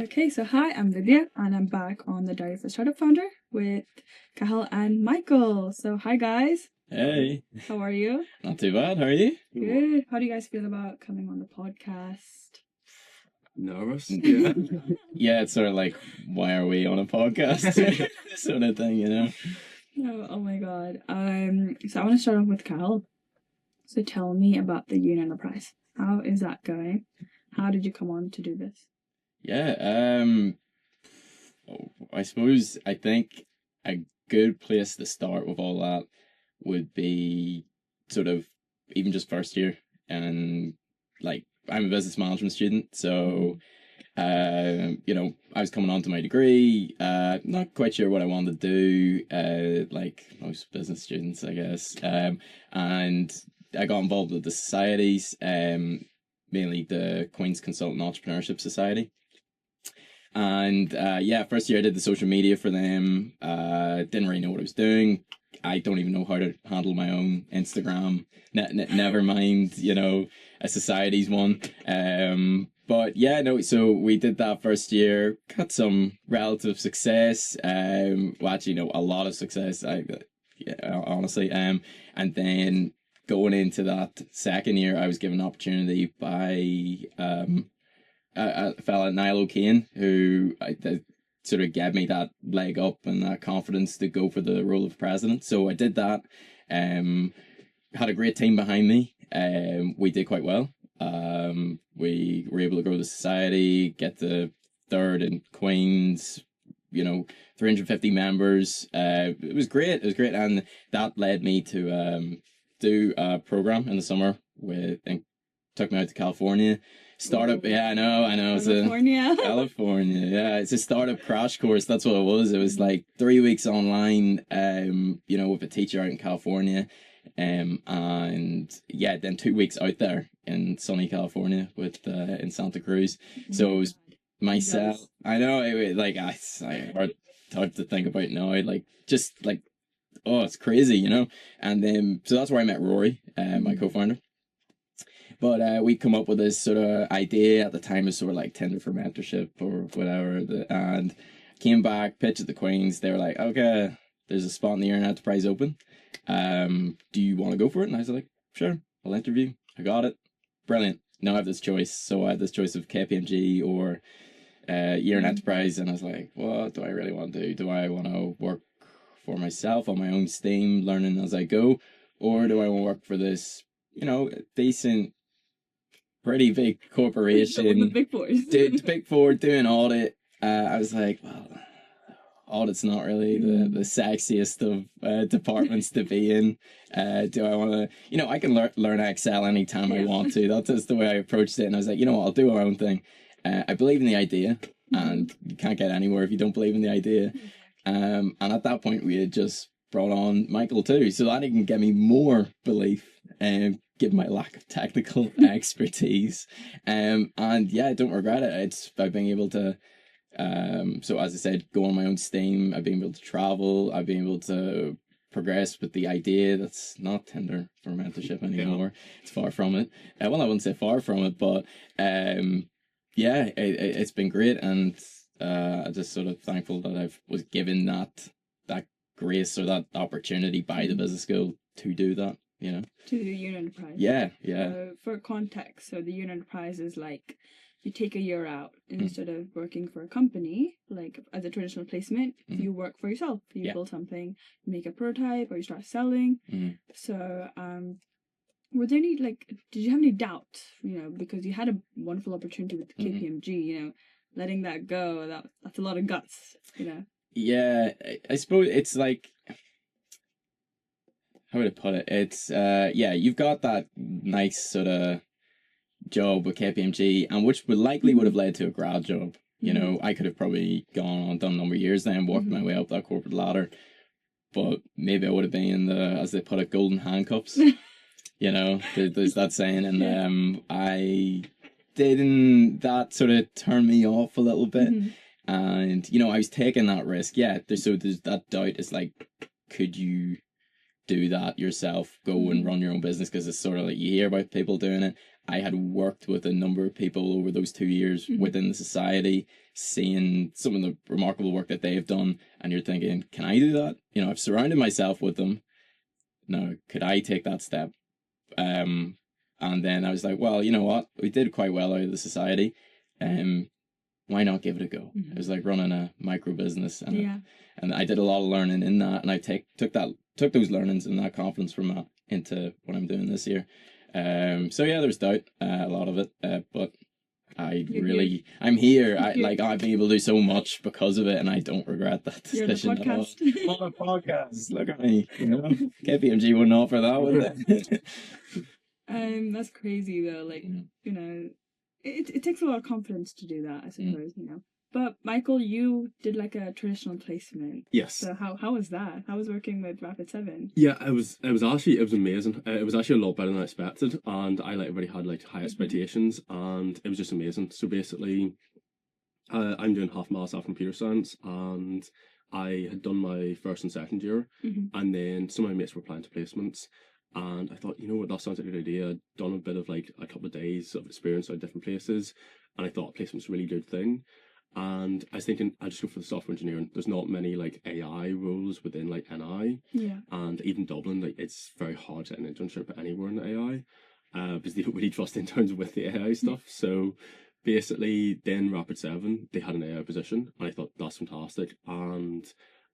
Okay, so hi, I'm Lydia, and I'm back on the Diary of a Startup Founder with Cathal and Michael. So hi guys. Hey, How are you? not too bad. How are you? Good. How do you guys feel about coming on the podcast? Nervous? Yeah. Yeah, it's sort of like, why are we on a podcast? Sort of thing, you know? No, oh my god. So I want to start off with Cathal. So tell me about the Yoon Enterprise. How is that going? How did you come on to do this? Yeah, I think a good place to start with all that would be sort of even just first year. And like, I'm a business management student, so I was coming on to my degree, not quite sure what I wanted to do, like most business students, I guess. And I got involved with the societies, mainly the Queen's Consultant Entrepreneurship Society. And first year I did the social media for them. Didn't really know what I was doing. I don't even know how to handle my own Instagram. Never mind, a society's one. But yeah, no, so we did that first year, got some relative success. Well, actually, no, a lot of success, honestly. And then going into that second year, I was given an opportunity by a fella, Niall O'Kane, who sort of gave me that leg up and that confidence to go for the role of president. So I did that. Had a great team behind me. We did quite well. We were able to grow the society, get the third in Queens, 350 members. It was great. And that led me to do a program in the summer and took me out to California. Startup, yeah, I know. California. California, yeah. It's a startup crash course. That's what it was. It was like 3 weeks online, with a teacher out in California. And yeah, then 2 weeks out there in sunny California in Santa Cruz. So it was myself. I know, it's hard to think about now. It's crazy, And then, so that's where I met Rory, my co-founder. But we come up with this sort of idea at the time of sort of like Tinder for mentorship or whatever. And came back, pitched at the Queens. They were like, okay, there's a spot in the Yoon Enterprise open. Do you want to go for it? And I was like, sure, I'll interview. I got it. Brilliant. Now I have this choice. So I had this choice of KPMG or Yoon Enterprise. And I was like, what do I really want to do? Do I want to work for myself on my own steam, learning as I go? Or do I want to work for this, decent, pretty big corporation? The big boys. The big four doing audit. I was like, well, audit's not really the sexiest of departments to be in. Do I want to, I can learn Excel anytime I want to. That's just the way I approached it. And I was like, you know what, I'll do our own thing. I believe in the idea, and you can't get anywhere if you don't believe in the idea. And at that point, we had just brought on Michael too. So that can get me more belief and given my lack of technical expertise. And yeah, I don't regret it. It's by being able to, so as I said, go on my own steam. I've been able to travel. I've been able to progress with the idea. That's not Tinder for mentorship anymore. Yeah. It's far from it. Well, I wouldn't say far from it, but it's been great. And I'm just sort of thankful that I was given that grace or that opportunity by the business school to do that. To the Yoon Enterprise. Yeah. For context, so the Yoon Enterprise is like you take a year out instead of working for a company, like as a traditional placement, you work for yourself. You build something, you make a prototype, or you start selling. So, were there any, did you have any doubts, because you had a wonderful opportunity with KPMG, letting that go, that's a lot of guts, Yeah, I suppose it's like, how would I put it? It's, you've got that nice sort of job with KPMG, and which would have led to a grad job. I could have probably gone on, done a number of years then, worked my way up that corporate ladder, but maybe I would have been in the, as they put it, golden handcuffs. There's that saying, and I didn't, that sort of turned me off a little bit. And, I was taking that risk. Yeah, there's that doubt. It's like, could you do that yourself? Go and run your own business? Because it's sort of like, you hear about people doing it. I had worked with a number of people over those 2 years within the society, seeing some of the remarkable work that they've done, and you're thinking, can I do that? You know, I've surrounded myself with them. Now, could I take that step? And then I was like, well, you know what? We did quite well out of the society. Why not give it a go? It was like running a micro business, and I did a lot of learning in that, and I took those learnings and that confidence from that into what I'm doing this year. So yeah, there's doubt, a lot of it, but I'm here. I've been able to do so much because of it, and I don't regret that decision at all. On a podcast, look at me. You know, KPMG wouldn't offer that, would they? That's crazy though. Like, you know, it takes a lot of confidence to do that, I suppose. You know. But Michael, you did like a traditional placement. Yes. So how was that? How was working with Rapid7? Yeah, it was amazing. It was actually a lot better than I expected, and I already had like high expectations, and it was just amazing. So basically, I'm doing half maths after computer science, and I had done my first and second year, and then some of my mates were applying to placements. And I thought, you know what, that sounds like a good idea. I'd done a bit of like a couple of days of experience at different places, and I thought placement's a really good thing. And I was thinking, I'd just go for the software engineering. There's not many like AI roles within like NI. Yeah. And even Dublin, like it's very hard to get an internship anywhere in AI, because they don't really trust interns with the AI stuff. So basically, then Rapid7, they had an AI position, and I thought that's fantastic. And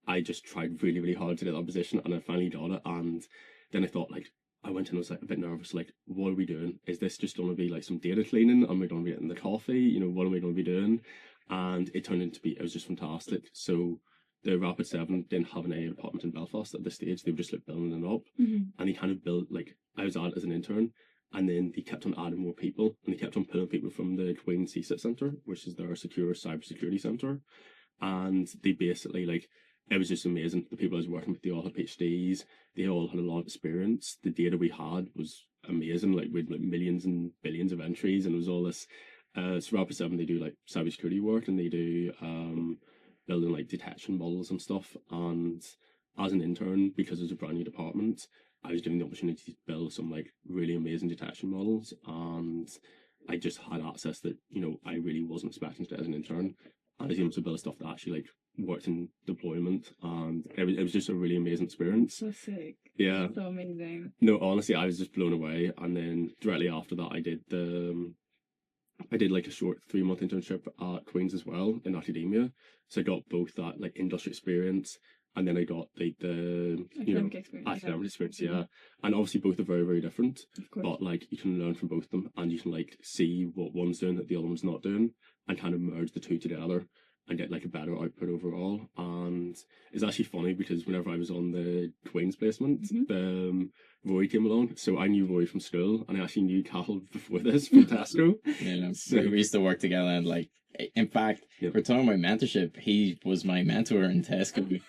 I just tried really, really hard to get that position, and I finally got it. And then I thought, like, I went in and was like a bit nervous, like, what are we doing? Is this just going to be like some data cleaning? Am I going to be getting the coffee? You know, what am I going to be doing? And it turned into it was just fantastic. So the Rapid7 didn't have an AI department in Belfast at this stage. They were just like building it up. And they kind of built, like, I was at as an intern, and then they kept on adding more people, and they kept on pulling people from the Queen's CSIT Centre, which is their secure cybersecurity centre. And they basically, like, it was just amazing. The people I was working with, they all had PhDs. They all had a lot of experience. The data we had was amazing. Like, we had like millions and billions of entries, and it was all this. So Rapid7, they do like cybersecurity work, and they do building like detection models and stuff. And as an intern, because it was a brand new department, I was given the opportunity to build some like really amazing detection models, and I just had access that, you know, I really wasn't expecting to as an intern. I was able to build stuff that actually like worked in deployment, and it was just a really amazing experience. So sick. Yeah. So amazing. No, honestly, I was just blown away. And then directly after that, I did like a short 3-month internship at Queen's as well in academia. So I got both that like industry experience, and then I got like the academic experience, yeah. And obviously both are very, very different. Of course. But like you can learn from both of them, and you can like see what one's doing that the other one's not doing, and kind of merge the two together and get like a better output overall. And it's actually funny because whenever I was on the Queen's placement, Roy came along. So I knew Roy from school, and I actually knew Cathal before this from Tesco. Yeah, so we used to work together, and like, in fact, we're talking about mentorship. He was my mentor in Tesco.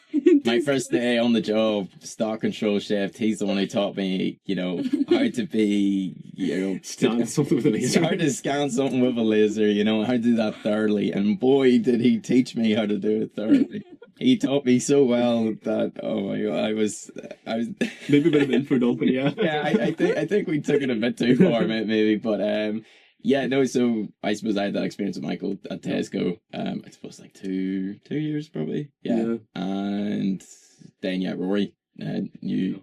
My first day on the job, stock control shift, he's the one who taught me, you know, how to be, you know, scan something with a laser. How to scan something with a laser, you know, how to do that thoroughly. And boy, did he teach me how to do it thoroughly. He taught me so well that, oh my God, I was maybe a bit of info dumping, yeah. Yeah, I think we took it a bit too far, maybe, but yeah, no. So I suppose I had that experience with Michael at Tesco. I suppose like two years probably. Yeah. And then Rory, you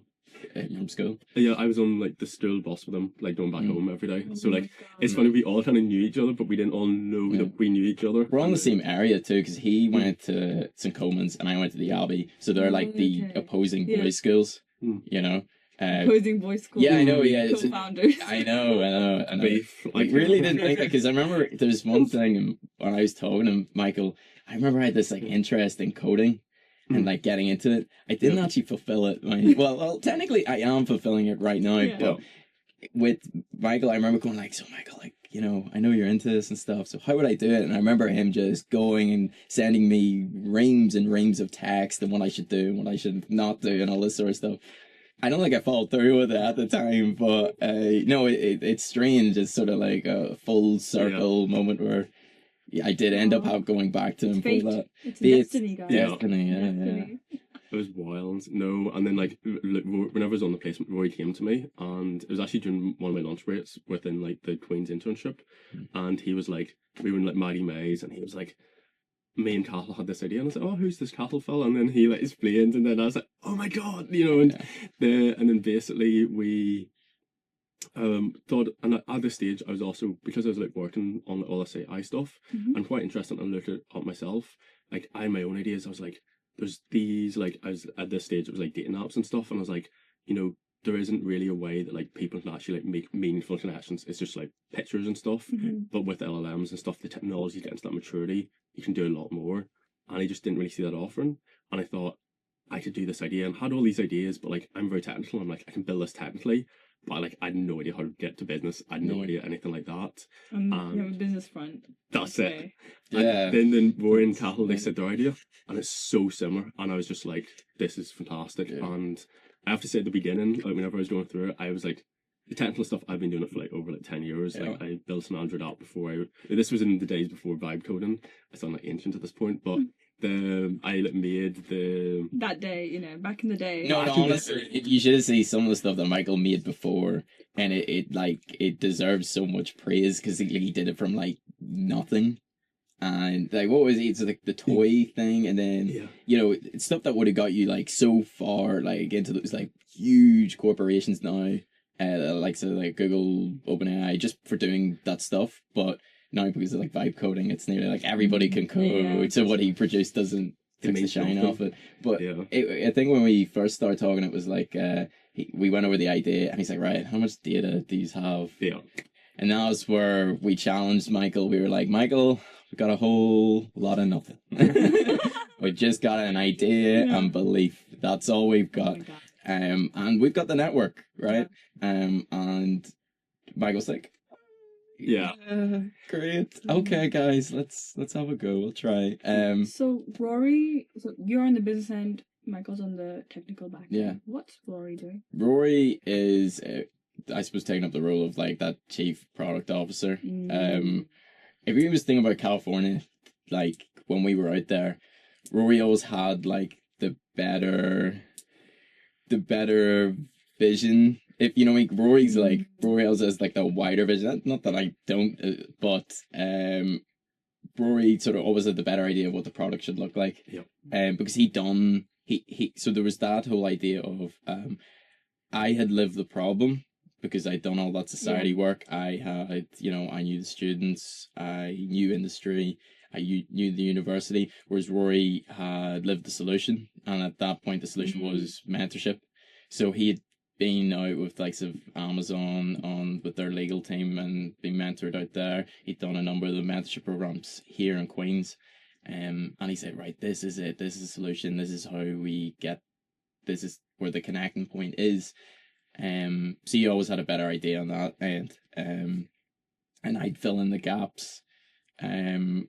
from school. Yeah, I was on like the school bus with him, like going back home every day. So like, it's funny, we all kind of knew each other, but we didn't all know that we knew each other. We're on the same area too, because he went to St. Coleman's and I went to the Abbey, so they're like the opposing boys' schools, you know. Opposing boys' school. Yeah, I know. Yeah, co-founders. I know. I really didn't think that, because I remember there was one thing when I was talking to Michael. I remember I had this like interest in coding and like getting into it. I didn't actually fulfill it. Well, technically I am fulfilling it right now, but with Michael, I remember going like, so Michael, like, you know, I know you're into this and stuff, so how would I do it? And I remember him just going and sending me reams and reams of text and what I should do and what I should not do and all this sort of stuff. I don't think I followed through with it at the time, but no, it's strange. It's sort of like a full circle moment where I did end up going back to him for that. It's destiny, guys. Destiny, yeah. It was wild. No, and then like whenever I was on the placement, Roy came to me, and it was actually during one of my lunch breaks within like the Queen's internship, and he was like, we were in like Maddie Mays, and he was like, me and Cathal had this idea, and I was like, oh, who's this Cathal fella? And then he like explained, and then I was like, oh my god, you know, and then basically we thought, and at this stage I was also, because I was like working on all this AI stuff, I'm quite interested and looked at it myself. Like I had my own ideas. I was like, there's these, like, I was at this stage, it was like dating apps and stuff, and I was like, you know, there isn't really a way that like people can actually like make meaningful connections. It's just like pictures and stuff. But with LLMs and stuff, the technology getting to that maturity, you can do a lot more. And I just didn't really see that offering. And I thought I could do this idea, and had all these ideas, but like I'm very technical. I'm like, I can build this technically, but like I had no idea how to get to business. I had no idea anything like that. You have a business front. That's it. Yeah. And then Rory and Cathal, they said their idea, and it's so similar. And I was just like, this is fantastic. Yeah. And I have to say at the beginning, like whenever I was going through it, I was like, the technical stuff, I've been doing it for like over like 10 years. Like I built an Android app before this was in the days before vibe coding. I sound like ancient at this point, but I like made the... That day, you know, back in the day. No, honestly, you should have seen some of the stuff that Michael made before, and it deserves so much praise, because he did it from like nothing. And like, what was it? It's like the toy thing, and then you know, it's stuff that would have got you like so far, like into those like huge corporations now, like so like Google, OpenAI, just for doing that stuff. But now because of like vibe coding, it's nearly like everybody can code. So what he produced doesn't take the shine off it. But I think when we first started talking, it was like we went over the idea, and he's like, right, how much data do you have? Yeah. And that was where we challenged Michael. We were like, Michael, we got a whole lot of nothing. We just got an idea and belief. That's all we've got. And we've got the network, right? And Michael's like, great. Okay, guys, let's have a go. We'll try. So Rory, you're on the business end. Michael's on the technical back end. Yeah. What's Rory doing? Rory is, I suppose, taking up the role of like that chief product officer. If you was thinking about California, like when we were out there, Rory always had like the better vision. If you know, like Rory always has like the wider vision. Not that I don't, but Rory sort of always had the better idea of what the product should look like. Because so there was that whole idea of I had lived the problem, because I'd done all that society work. I had, you know, I knew the students, I knew industry, I knew the university, whereas Rory had lived the solution. And at that point, the solution was mentorship. So he had been out with likes of Amazon with their legal team and been mentored out there. He'd done a number of the mentorship programs here in Queens. And he said, right, this is it. This is the solution. This is how this is where the connecting point is. So you always had a better idea on that end, and I'd fill in the gaps, and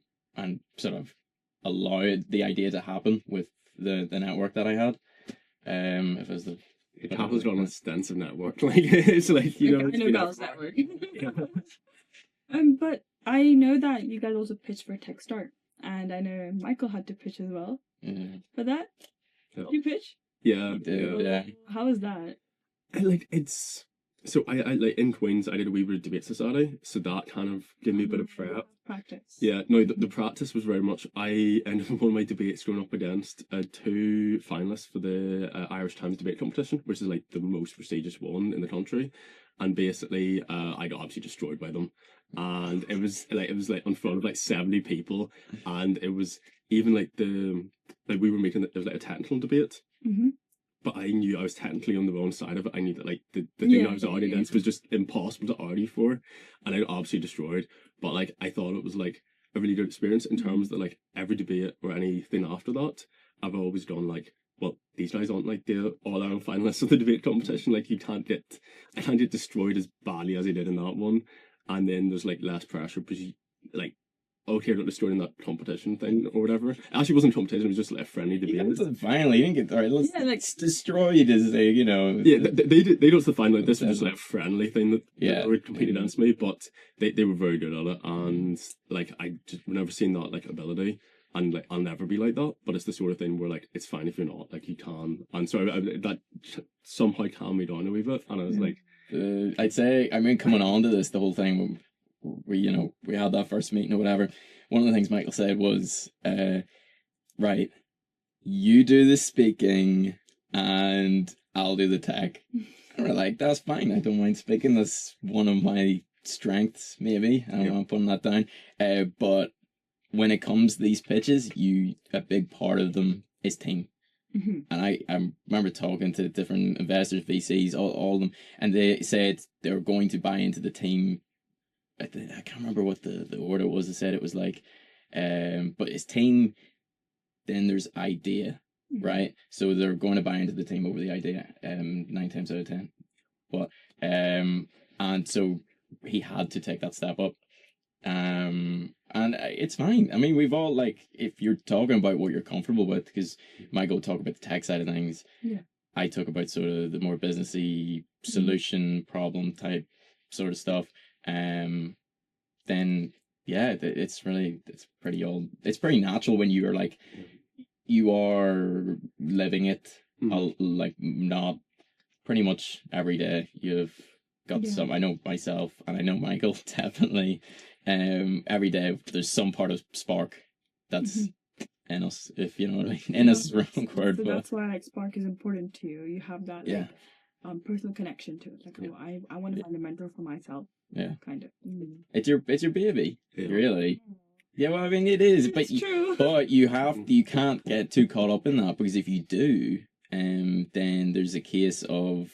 sort of allowed the idea to happen with the network that I had. If it was Cathal's got an extensive network, like it's like, you know, I know Cathal's network. But I know that you guys also pitched for TechStart, and I know Michael had to pitch as well. For that, did you pitch? Yeah. How was that? I like in Queens, I did a wee bit of debate society, so that kind of gave me a bit of prep. Practice. Yeah, no, the practice was very much, I ended up one of my debates going up against 2 finalists for the Irish Times debate competition, which is like the most prestigious one in the country, and basically I got absolutely destroyed by them, and it was like in front of like 70 people, and it was even like we were making it was like a technical debate. But I knew I was technically on the wrong side of it. I knew that like the thing I was arguing against was just impossible to argue for, and I got absolutely destroyed. But like I thought it was like a really good experience in terms that like every debate or anything after that, I've always gone like, well, these guys aren't like the all-Ireland finalists of the debate competition. Like I can't get destroyed as badly as I did in that one. And then there's like less pressure because you like, okay, I'm not destroying that competition thing or whatever. It actually wasn't competition, it was just like a friendly debate. Finally, you didn't get, alright, let's destroy it as a, you know. Yeah, they don't define like this was just like a friendly thing that were competing against me, but they were very good at it, and like I just never seen that like ability, and like I'll never be like that. But it's the sort of thing where like it's fine if you're not, like you can. And so that somehow calmed me down a wee bit, and I was like, I'd say, I mean, coming on to this, the whole thing, we had that first meeting or whatever. One of the things Michael said was, right, you do the speaking and I'll do the tech. And we're like, that's fine. I don't mind speaking. That's one of my strengths, maybe. I don't know, I'm putting that down. But when it comes to these pitches, a big part of them is team. Mm-hmm. And I remember talking to different investors, VCs, all of them, and they said they were going to buy into the team. I can't remember what the order was. They said it was like, but it's team, then there's idea, right? So they're going to buy into the team over the idea, 9 times out of 10. But and so he had to take that step up. And it's fine. I mean, we've all, like, if you're talking about what you're comfortable with, because Michael talk about the tech side of things, I talk about sort of the more businessy solution problem type sort of stuff. Then it's pretty natural when you're like, you are living it, like not pretty much every day. You've got some. I know myself, and I know Michael definitely. Every day there's some part of spark that's in us, if you know what I mean. In us is the wrong word, so but that's why like spark is important to you. You have that like personal connection to it. Like, I want to find a mentor for myself. Yeah, kind of. It's your baby, really. Yeah, well, I mean, it is, but true. But you can't get too caught up in that, because if you do, then there's a case of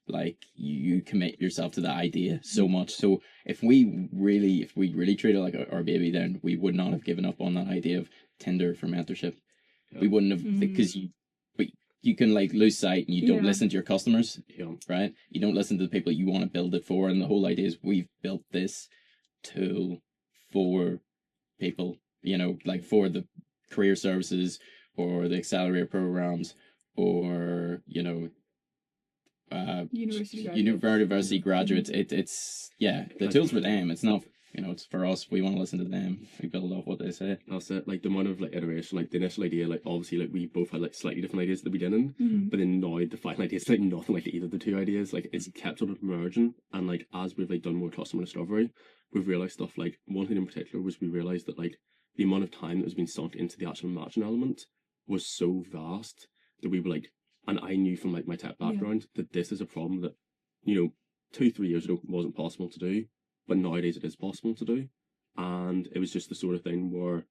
like you commit yourself to the idea so much. So if we really treat it like our baby, then we would not have given up on that idea of Tinder for mentorship. We wouldn't have, because you can like lose sight, and you don't listen to your customers, right? You don't listen to the people you want to build it for. And the whole idea is we've built this tool for people, like for the career services or the accelerator programs, or university graduates. It's the tools for them. It's not, it's for us. We want to listen to them. We build off what they say. That's it. Like the amount of like iteration, like the initial idea, like obviously like we both had like slightly different ideas at the beginning, but then now the final idea is like nothing like either of the two ideas. Like it's kept on merging, and like as we've like done more customer discovery, we've realized stuff. Like one thing in particular was we realized that like the amount of time that was being sunk into the actual matching element was so vast that we were like, and I knew from like my tech background that this is a problem that 2-3 years ago wasn't possible to do, but nowadays it is possible to do. And it was just the sort of thing where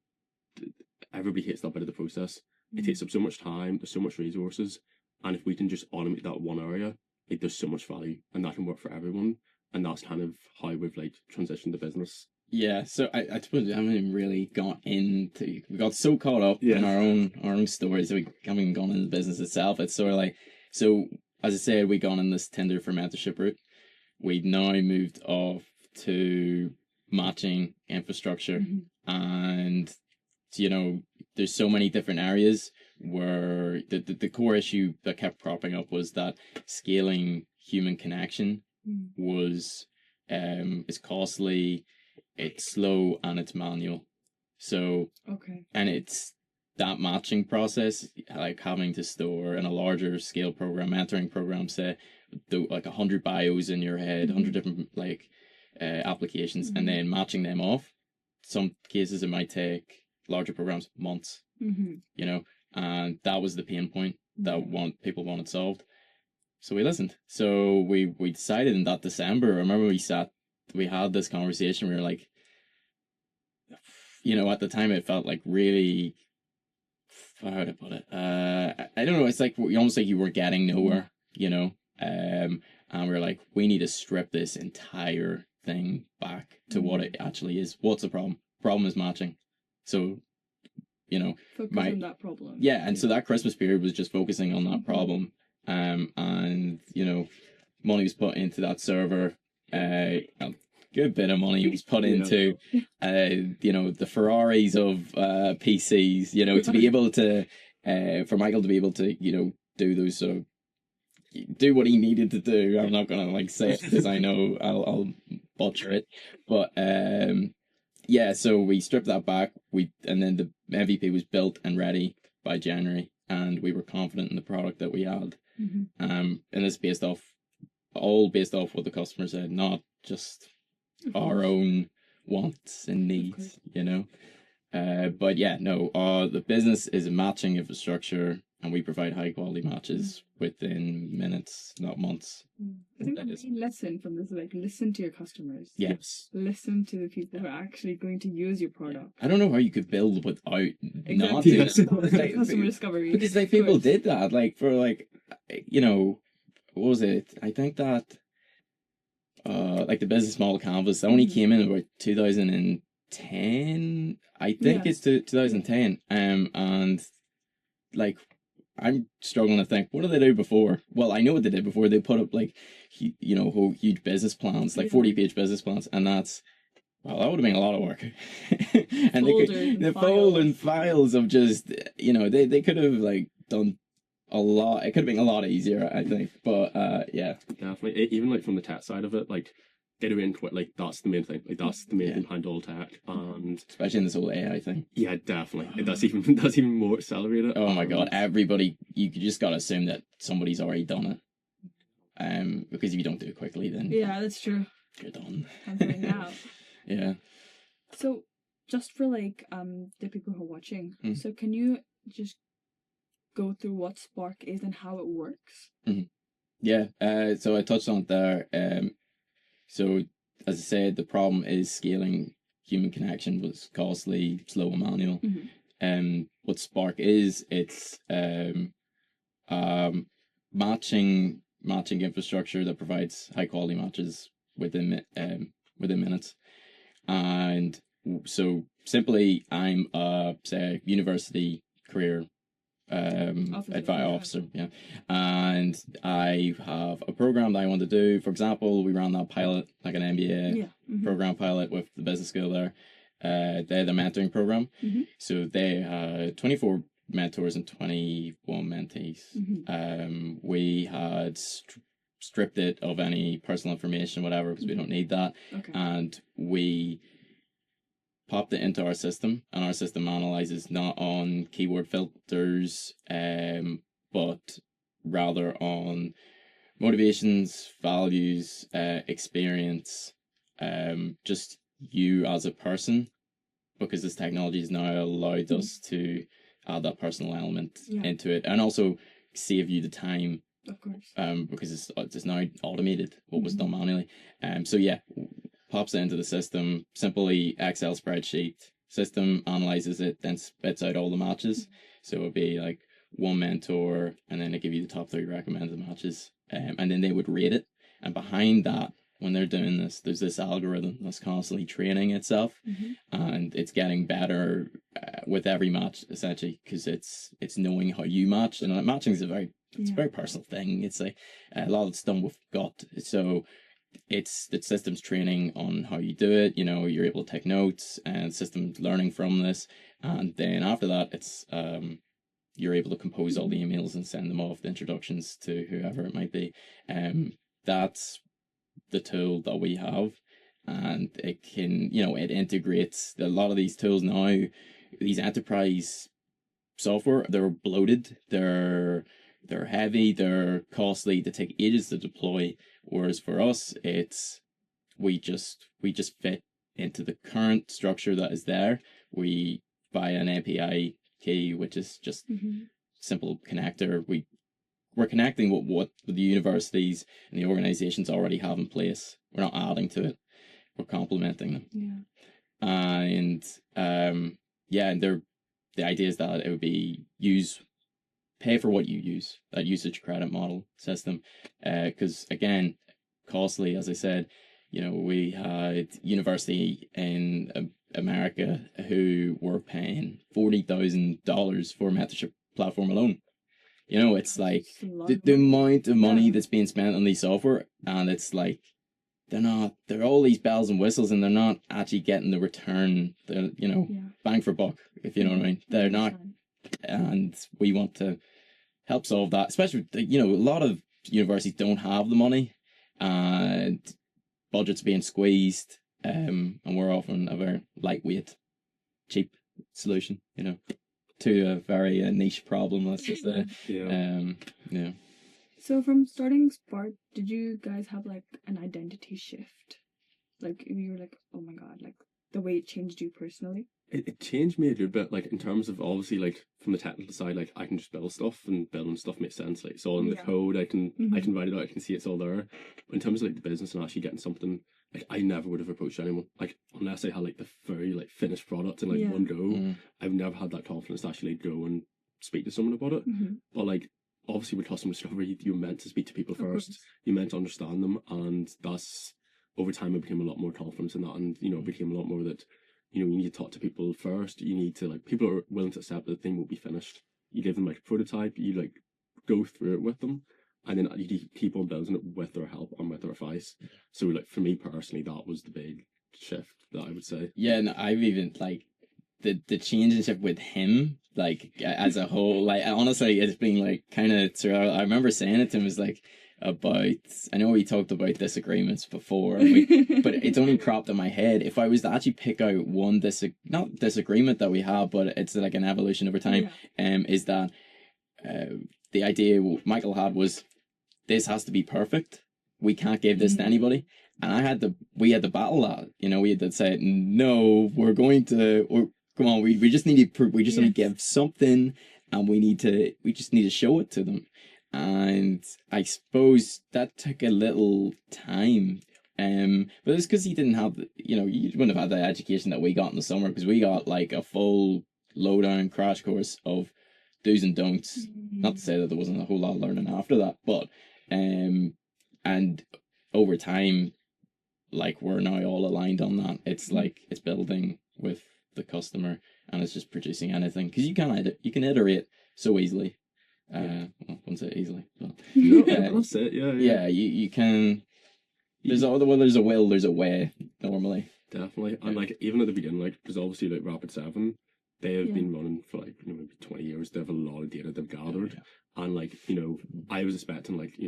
everybody hates that bit of the process. It takes up so much time, there's so much resources, and if we can just automate that one area, like there's so much value, and that can work for everyone. And that's kind of how we've like transitioned the business. Yeah, so I suppose we haven't even really we got so caught up in our own stories that we haven't even gone into the business itself. It's sort of like, so as I said, we gone in this Tinder for mentorship route. We've now moved off to matching infrastructure, and there's so many different areas where the core issue that kept cropping up was that scaling human connection was it's costly, it's slow, and it's manual. So and it's that matching process, like having to store in a larger scale program, mentoring program, say like 100 bios in your head, 100 different like applications, and then matching them off. Some cases it might take larger programs months, and that was the pain point that people wanted solved. So we listened. So we decided in that December, I remember we had this conversation. We were like, at the time it felt like really, how to put it? I don't know. It's like almost like you were getting nowhere, and we were like, we need to strip this entire thing back to what it actually is. What's the problem? Problem is matching. So, focus on that problem. Yeah, and so that Christmas period was just focusing on that problem. And money was put into that server. A good bit of money was put into the Ferraris of PCs, to be able to for Michael to be able to do those sort of do what he needed to do. I'm not gonna like say it because I know I'll butcher it, but yeah, so we stripped that back. And then the MVP was built and ready by January, and we were confident in the product that we had. And it's all based off what the customer said, not just our own wants and needs, you know. But yeah, no, the business is a matching infrastructure, and we provide high quality matches within minutes, not months. I think the main lesson from this is like listen to your customers. Yes. Listen to the people who are actually going to use your product. I don't know how you could build without not Exactly. doing it. Like, customer discovery. Because like people did that, like for like, you know, what was it? I think that like the business model canvas that only came in about 2010. I think it's 2010. And like I'm struggling to think, what did they do before? Well, I know what they did before. They put up like you know, whole huge business plans, like 40-page business plans, and that's, well, that would have been a lot of work. And the folding files of just, you know, they could have like done a lot. It could have been a lot easier, I think. But yeah, definitely. Even like from the tech side of it, like get away and quit. Like that's the main thing. Like that's the main thing behind all tech, and especially in this whole AI thing. Yeah, definitely. That's even more accelerated. Oh my god! Everybody, you just gotta assume that somebody's already done it. Because if you don't do it quickly, then that's true. You're done. Now. Yeah. So, just for like the people who are watching, so can you just go through what Spark is and how it works? Yeah. So I touched on it there. So as I said, the problem is scaling human connection was costly, slow, and manual. What Spark is, it's matching infrastructure that provides high quality matches within minutes. And so simply, I'm say university career officer, and I have a program that I want to do. For example, we ran that pilot, like an MBA program pilot with the business school there. They're the mentoring program, so they had 24 mentors and 21 mentees. We had stripped it of any personal information, whatever, because we don't need that. And we popped it into our system, and our system analyzes not on keyword filters, but rather on motivations, values, experience, just you as a person, because this technology has now allowed us to add that personal element into it, and also save you the time. Of course. Because it's now automated what was done manually. So yeah, pops it into the system, simply Excel spreadsheet. System analyzes it, then spits out all the matches. So it'd be like one mentor, and then they give you the top 3 recommended matches, and then they would rate it. And behind that, when they're doing this, there's this algorithm that's constantly training itself, and it's getting better with every match, essentially, because it's knowing how you match. And matching is a very personal thing. It's like a lot of it's done with gut. So it's the system's training on how you do it. You know, you're able to take notes, and system's learning from this. And then after that, it's you're able to compose all the emails and send them off, the introductions to whoever it might be. That's the tool that we have, and it can, you know, it integrates a lot of these tools now. These enterprise software, they're bloated, they're heavy, they're costly, they take ages to deploy. Whereas for us, it's we just fit into the current structure that is there. We buy an API key, which is just simple connector. We're connecting what the universities and the organizations already have in place. We're not adding to it. We're complementing them. And and the idea is that it would be pay for what you use, that usage credit model system. Because again, costly, as I said, you know, we had university in America who were paying $40,000 for a mentorship platform alone. You know, it's like the amount of money that's being spent on these software, and it's like they're all these bells and whistles, and they're not actually getting the return, bang for buck, if you know what I mean. They're not, and we want to help solve that, especially, you know, a lot of universities don't have the money, and budgets being squeezed, and we're offering a very lightweight, cheap solution, to a very niche problem. Let's just say, yeah. So from starting Spark, did you guys have like an identity shift? Like you were like, oh my god, like the way it changed you personally? It changed me a little bit, like in terms of obviously like from the technical side, like I can just build stuff and building stuff makes sense. Like it's all in the code, I can write it out, I can see it's all there. But in terms of like the business and actually getting something, like I never would have approached anyone. Like unless I had like the very like finished product in like one go, I've never had that confidence to actually go and speak to someone about it. But like obviously with customer discovery, you're meant to speak to people first. You're meant to understand them, and that's over time I became a lot more confident in that, and it became a lot more that you need to talk to people first. You need to like people are willing to accept that the thing will be finished. You give them like a prototype, you like go through it with them, and then you keep on building it with their help and with their advice. So like for me personally, that was the big shift that I would say. Yeah, and I've even like the change in shift with him, like as a whole, like honestly, it's been like kind of throughout. I remember saying it to him was like about. I know we talked about disagreements before, but it's only cropped in my head. If I was to actually pick out one not disagreement that we have, but it's like an evolution over time. Is that the idea Michael had was this has to be perfect. We can't give this to anybody. And we had to battle that. We had to say, no, come on, we just need to we just need to give something, and we just need to show it to them. And I suppose that took a little time. But it's because he didn't have you wouldn't have had the education that we got in the summer, because we got like a full lowdown crash course of do's and don'ts. Not to say that there wasn't a whole lot of learning after that, but and over time, like we're now all aligned on that. It's like it's building with the customer, and it's just producing anything, because you can iterate so easily. Well, I wouldn't say easily, but that's it. Yeah, you can. There's a will, there's a way normally. Definitely, and like even at the beginning, like because obviously like Rapid7, they have been running for like maybe 20 years. They have a lot of data they've gathered, and like I was expecting like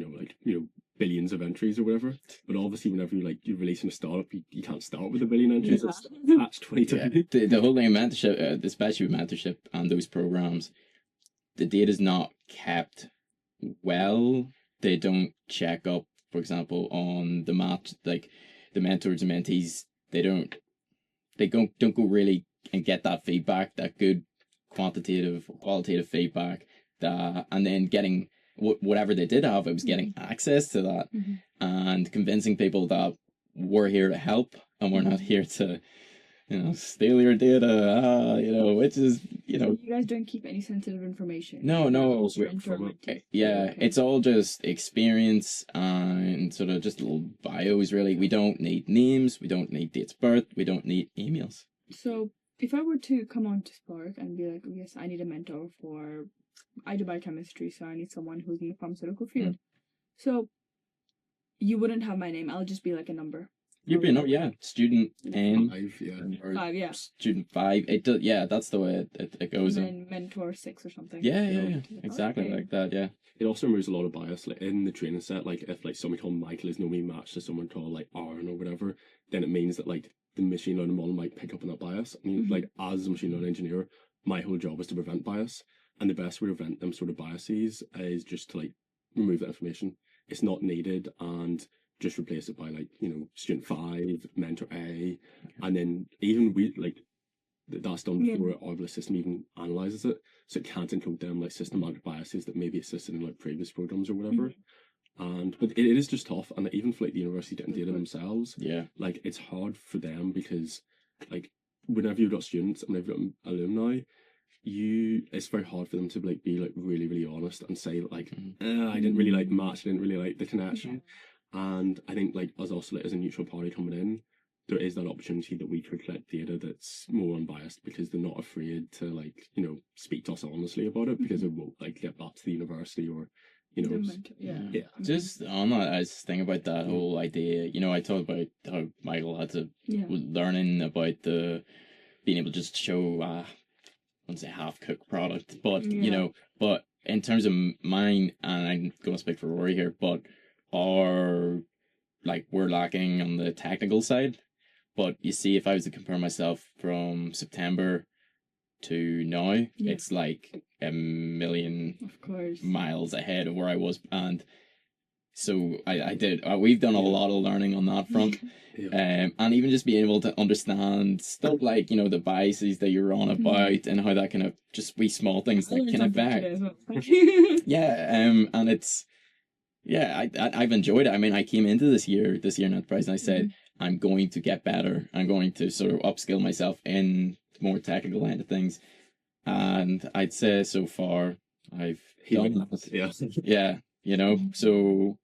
billions of entries or whatever. But obviously, whenever you're releasing a startup, you can't start with a billion entries. It's catch 22. The whole thing of mentorship, especially with mentorship and those programs, the data is not kept well. They don't check up, for example, on the like the mentors and mentees. They don't go really and get that feedback, that good qualitative feedback, and then getting whatever they did have, it was getting access to that and convincing people that we're here to help and we're not here to steal your data, which is, You guys don't keep any sensitive information. No. Yeah, it's all just experience and sort of just little bios, really. We don't need names, we don't need dates of birth, we don't need emails. So if I were to come on to Spark and be like, yes, I need a mentor I do biochemistry, so I need someone who's in the pharmaceutical field. So you wouldn't have my name, I'll just be like a number. You'd be student N. 5, Student 5. It does, that's the way it goes. And then mentor 6 or something. Yeah. Exactly like that, yeah. It also removes a lot of bias. Like in the training set, like if like somebody called Michael is normally matched to someone called like Aaron or whatever, then it means that like the machine learning model might pick up on that bias. I mean, like as a machine learning engineer, my whole job is to prevent bias. And the best way to prevent them sort of biases is just to like remove that information. It's not needed, and just replace it by like student 5, mentor A, and then even we like that's done before our system even analyzes it, so it can't include them like systematic biases that maybe existed in like previous programs or whatever. But it is just tough, and even for like the university getting data themselves, like it's hard for them, because like whenever you've got students and whenever you've got alumni, it's very hard for them to like be like really, really honest and say like I didn't really like the match, I didn't really like the connection. And I think like us also like as a neutral party coming in, there is that opportunity that we could collect data that's more unbiased, because they're not afraid to like speak to us honestly about it, because it won't like get back to the university or Just on that, I was thinking about that whole idea. I talked about how Michael had to learning about being able to just show I wouldn't say half cooked product, but but in terms of mine, and I'm gonna speak for Rory here, but we're lacking on the technical side, But you see, if I was to compare myself from September to now, it's like a million Of course. miles ahead of where I was. And so we've done a lot of learning on that front. And even just being able to understand stuff like, you know, the biases that you're on about and how that kind of just wee small things that can affect. And it's, I've enjoyed it. I mean, I came into this year in enterprise and I said, I'm going to get better. I'm going to sort of upskill myself in more technical end of things. And I'd say so far I've done that. Yeah, you know, so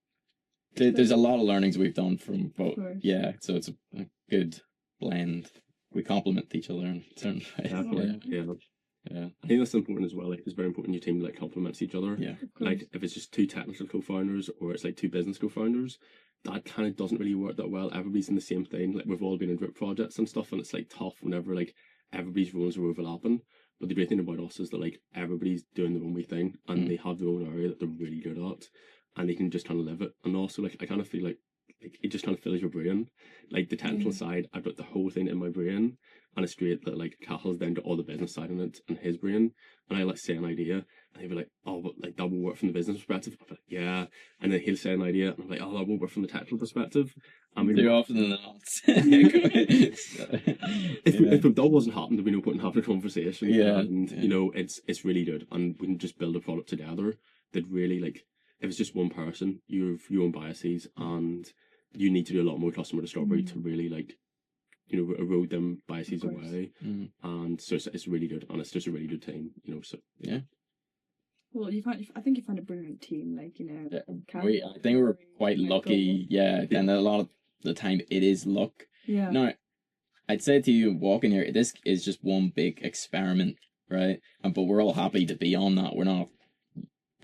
there's a lot of learnings we've done from both. Yeah, so it's a good blend. We complement each other in certain ways. Yeah. I think that's important as well. Like, it's very important your team like complements each other. Yeah. Like, if it's just two technical co-founders or it's like two business co-founders, that kind of doesn't really work that well. Everybody's in the same thing. Like, we've all been in group projects and stuff, and it's like tough whenever like everybody's roles are overlapping. But the great thing about us is that like everybody's doing their own wee thing, and they have their own area that they're really good at, and they can just kind of live it. And also, like, I kind of feel like it just kind of fills your brain. Like, the technical side, I've got the whole thing in my brain, and it's great that like Cathal's then got all the business side in it in his brain, and I like say an idea, and he'll be like, oh, but like that will work from the business perspective. I'm like, yeah, and then he'll say an idea, and I'm like, oh, that won't work from the technical perspective. I mean, too often than not. If that wasn't happening, there'd be no point in having a conversation. And Yeah. you know, it's really good, and we can just build a product together that really like. If it's just one person, you've your own biases, and you need to do a lot more customer discovery to really like, you know, erode them biases away. And so it's really good, and it's just a really good team, you know. So yeah. Well, I think you found a brilliant team, like, you know. I think we're quite lucky, and a lot of the time it is luck. Yeah. Now, I'd say to you, walking here, this is just one big experiment, right? But we're all happy to be on that.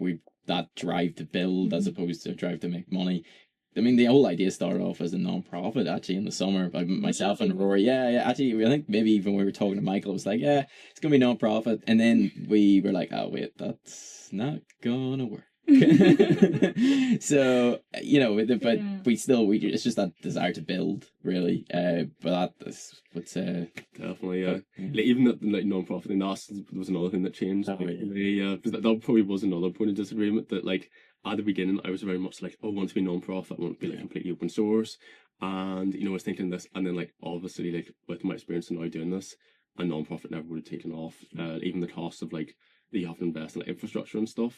We've that drive to build as opposed to a drive to make money. I mean, the whole idea started off as a non-profit actually in the summer by myself and Rory. Yeah. Actually, I think maybe even when we were talking to Michael, it was like, yeah, it's gonna be non-profit, and then we were like, oh wait, that's not gonna work. So you know, but we it's just that desire to build, really. But that's what's definitely, Like, even that like non-profit thing, that was another thing that changed. Because that probably was another point of disagreement. That like at the beginning, I was very much like, oh, I want to be non-profit. I want to be like completely open source. And you know, I was thinking this, and then like obviously like with my experience now doing this, a non-profit never would have taken off. Even the cost of like that you have to invest in like, infrastructure and stuff.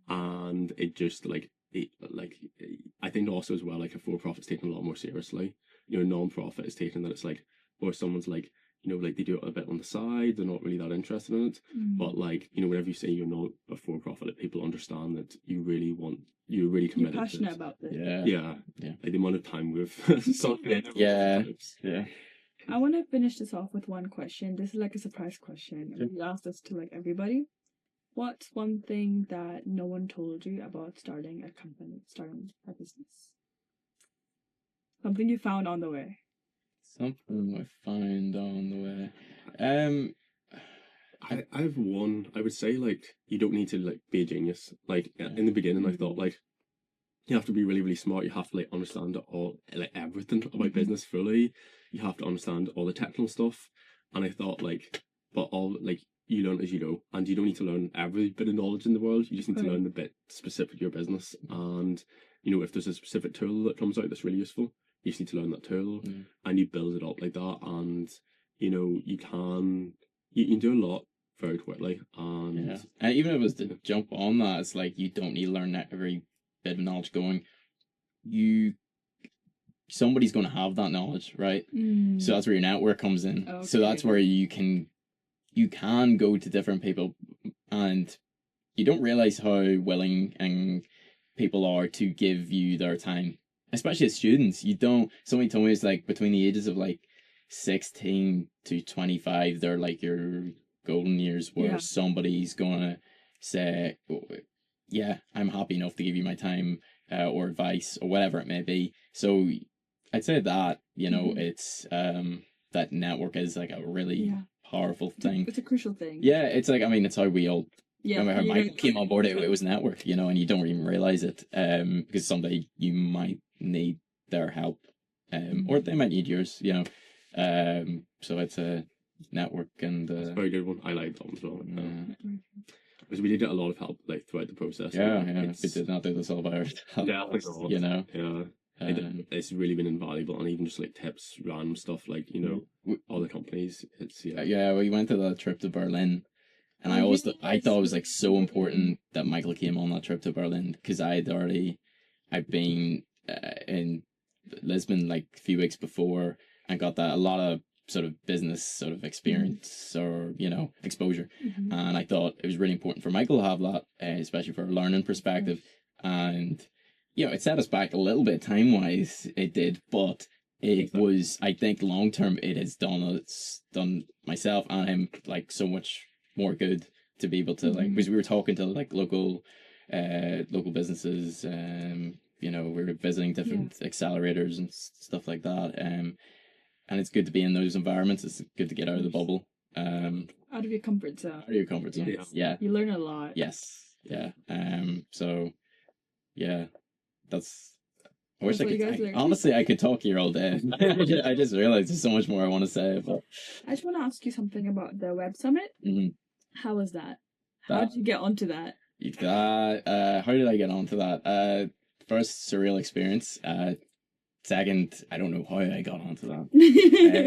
And it just like I think also as well, like a for-profit's taken a lot more seriously. You know, non-profit is taken that it's like, or someone's like, you know, like they do it a bit on the side, they're not really that interested in it. But like, you know, whenever you say you're not a for-profit, like, people understand that you're really committed. You're passionate about this. Yeah. Like the amount of time we've sunk in. Yeah. I want to finish this off with one question. This is like a surprise question. We asked this to like everybody. What's one thing that no one told you about starting a company, starting a business? Something you found on the way. Something I found on the way. I have one. I would say like you don't need to like be a genius. Like in the beginning, I thought like you have to be really, really smart. You have to like understand all like everything about business fully. You have to understand all the technical stuff. And I thought like, but all like. You learn as you go, and you don't need to learn every bit of knowledge in the world. You just need to learn the bit specific to your business. And you know, if there's a specific tool that comes out that's really useful, you just need to learn that tool, and you build it up like that. And you know, you can do a lot very quickly. And even if it was to jump on that, it's like you don't need to learn every bit of knowledge going. Somebody's going to have that knowledge, right? So that's where your network comes in. Okay. So that's where you can go to different people, and you don't realize how willing and people are to give you their time, especially as students. Somebody told me it's like between the ages of like 16 to 25, they're like your golden years where somebody's gonna say, oh, yeah, I'm happy enough to give you my time or advice or whatever it may be. So I'd say that, you know, it's that network is like a really powerful thing. It's a crucial thing. Yeah, it's like, I mean, it's how we all, how Michael came on board, it was network, you know, and you don't even realize it because someday you might need their help or they might need yours, you know. So it's a network and It's a very good one. I like that one as well. Because we did get a lot of help like throughout the process. yeah. If we did not do this all by ourselves, Yeah, I think so. you know. Yeah. It's really been invaluable, and even just like tips, random stuff, like, you know, all the companies. It's We went to that trip to Berlin, and I thought it was like so important that Michael came on that trip to Berlin, because I'd been in Lisbon like a few weeks before and got a lot of sort of business sort of experience or, you know, exposure. And I thought it was really important for Michael to have that, especially for a learning perspective. And, you know, it set us back a little bit time wise, it did, but it was, I think long term, it's done myself and him like so much more good to be able to like, because we were talking to like local businesses, you know, we were visiting different accelerators and stuff like that. And it's good to be in those environments. It's good to get out of the bubble. Out of your comfort zone. Out of your comfort zone. Yeah. You learn a lot. Yes. Yeah. So, yeah, that's. I wish I could. Honestly, I could talk here all day. I just realized there's so much more I want to say. But I just want to ask you something about the Web Summit. How was that? How did you get onto that? How did I get onto that? First, surreal experience. Second, I don't know how I got onto that.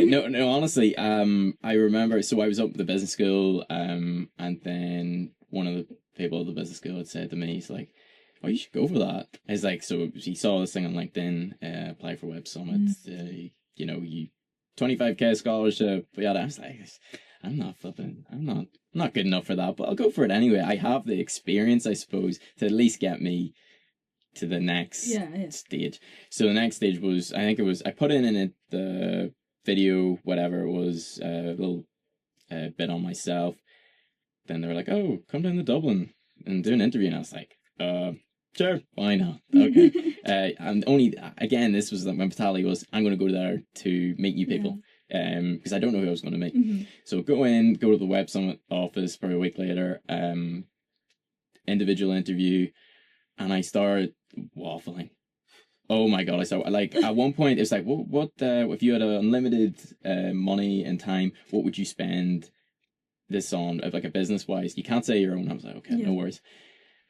No, honestly, I remember, so I was up at the business school, and then one of the people at the business school had said to me, he's like, oh, you should go for that. It's like, so he saw this thing on LinkedIn, apply for Web Summit, you know, 25k scholarship. Yeah, I was like, I'm not good enough for that, but I'll go for it anyway. I have the experience, I suppose, to at least get me to the next stage. So the next stage was, I put in it the video, whatever it was, a little bit on myself. Then they were like, oh, come down to Dublin and do an interview. And I was like, sure, why not? Okay. And only, again, this was like my mentality was, I'm going to go there to meet new people. Because I don't know who I was going to meet. So go to the Web Summit office for a week later, individual interview, and I started waffling. Oh my god! I started like at one point it's like, what if you had unlimited money and time, what would you spend this on, like a business wise? You can't say your own. I was like, okay, no worries.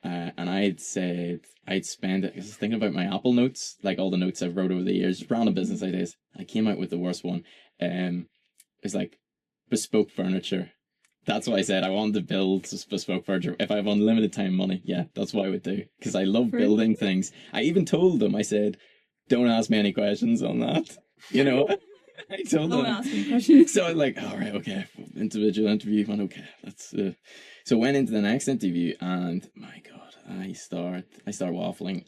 And I'd said I'd spend it. I was thinking about my Apple notes, like all the notes I've wrote over the years, random business ideas. I came out with the worst one. It's like bespoke furniture. That's why I said I wanted to build bespoke furniture. If I have unlimited time and money, yeah, that's what I would do. Because I love building things. I even told them, I said, don't ask me any questions on that. You know, I told them. Don't ask me questions. So I was like, all right, okay, individual interview, man, okay. Let's. So went into the next interview, and my God, I start waffling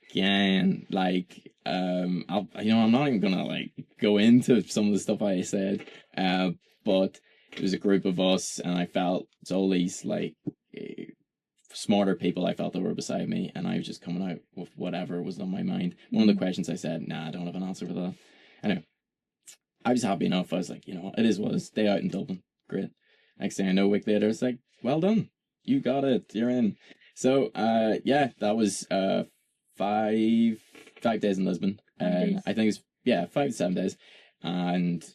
again. Like, I'm not even gonna like go into some of the stuff I said, but it was a group of us, and I felt it's all these like smarter people I felt that were beside me, and I was just coming out with whatever was on my mind. One of the questions I said, nah, I don't have an answer for that. Anyway, I was happy enough. I was like, you know, it is what it is. Day out in Dublin, great. Next thing I know, a week later, it's like, well done, you got it, you're in. So, that was 5 days in Lisbon. I think it's 5 to 7 days, and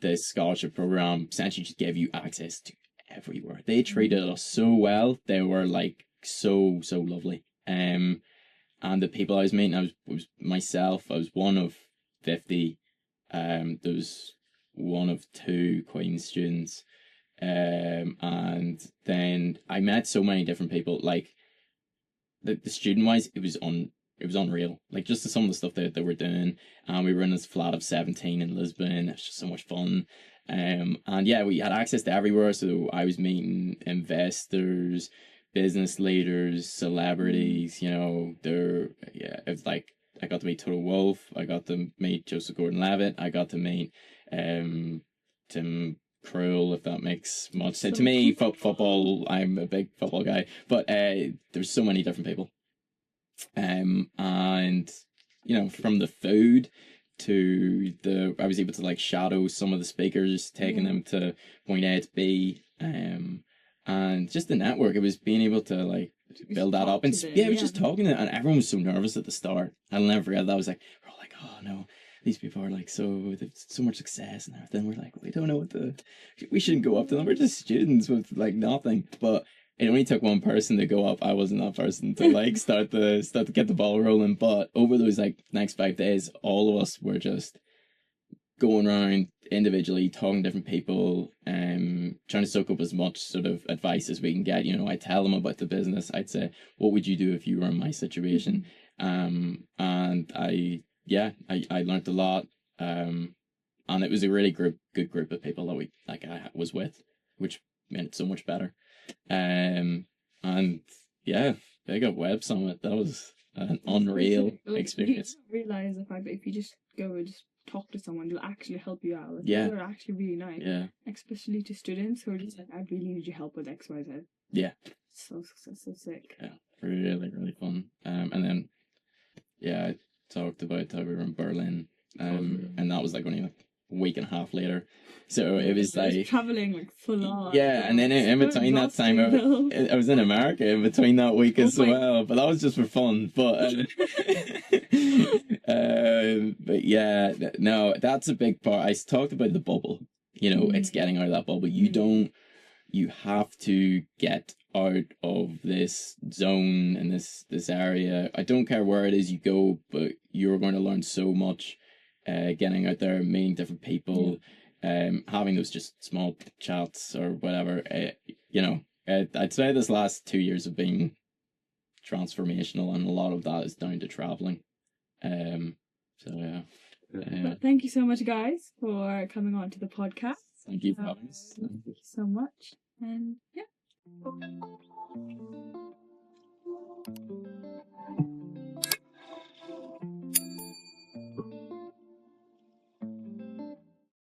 the scholarship program essentially just gave you access to everywhere. They treated us so well. They were like so lovely. And the people I was meeting, I was myself. I was one of 50. There was one of 2 Queen students. And then I met so many different people. Like the student wise, it was unreal. Like just some of the stuff that they were doing. And we were in this flat of 17 in Lisbon. It was just so much fun. And yeah, we had access to everywhere. So I was meeting investors, business leaders, celebrities, you know, it was like, I got to meet Total Wolf. I got to meet Joseph Gordon-Levitt. I got to meet, Tim Krul, if that makes much sense. To me, football, I'm a big football guy, but there's so many different people. And, you know, from the food to I was able to like shadow some of the speakers, taking them to point A to B, and just the network. It was being able to like build that up, and it was just talking to them, and everyone was so nervous at the start. I'll never forget that. I was like, we're all like, oh no, these people are like they've so much success and everything. We're like, we don't know we shouldn't go up to them. We're just students with like nothing. But it only took one person to go up. I wasn't that person to like start to get the ball rolling. But over those like next 5 days, all of us were just going around individually, talking to different people, trying to soak up as much sort of advice as we can get. You know, I tell them about the business. I'd say, what would you do if you were in my situation? And I learned a lot. And it was a really good group of people that I was with, which made it so much better. And yeah, big up Web Summit. That was an unreal experience. You don't realize the fact that if you just go and just talk to someone, they'll actually help you out. Like, Yeah. They're actually really nice. Yeah. Especially to students who are just like, I really need your help with XYZ. Yeah. So sick. Yeah. Really, really fun. And then, yeah, I talked about how we were in Berlin. And that was like only like a week and a half later. So it was like traveling like full on. Yeah, and then in between that time, I was in America in between that week as well. But that was just for fun. But but yeah, no, that's a big part. I talked about the bubble. You know, it's getting out of that bubble. You have to get out of this zone and this area. I don't care where it is you go, but you're going to learn so much. Getting out there, meeting different people, having those just small chats or whatever. You know, I'd say this last 2 years have been transformational, and a lot of that is down to traveling. So yeah. But thank you so much, guys, for coming on to the podcast. Thank you for having us. Thank you so much, and yeah.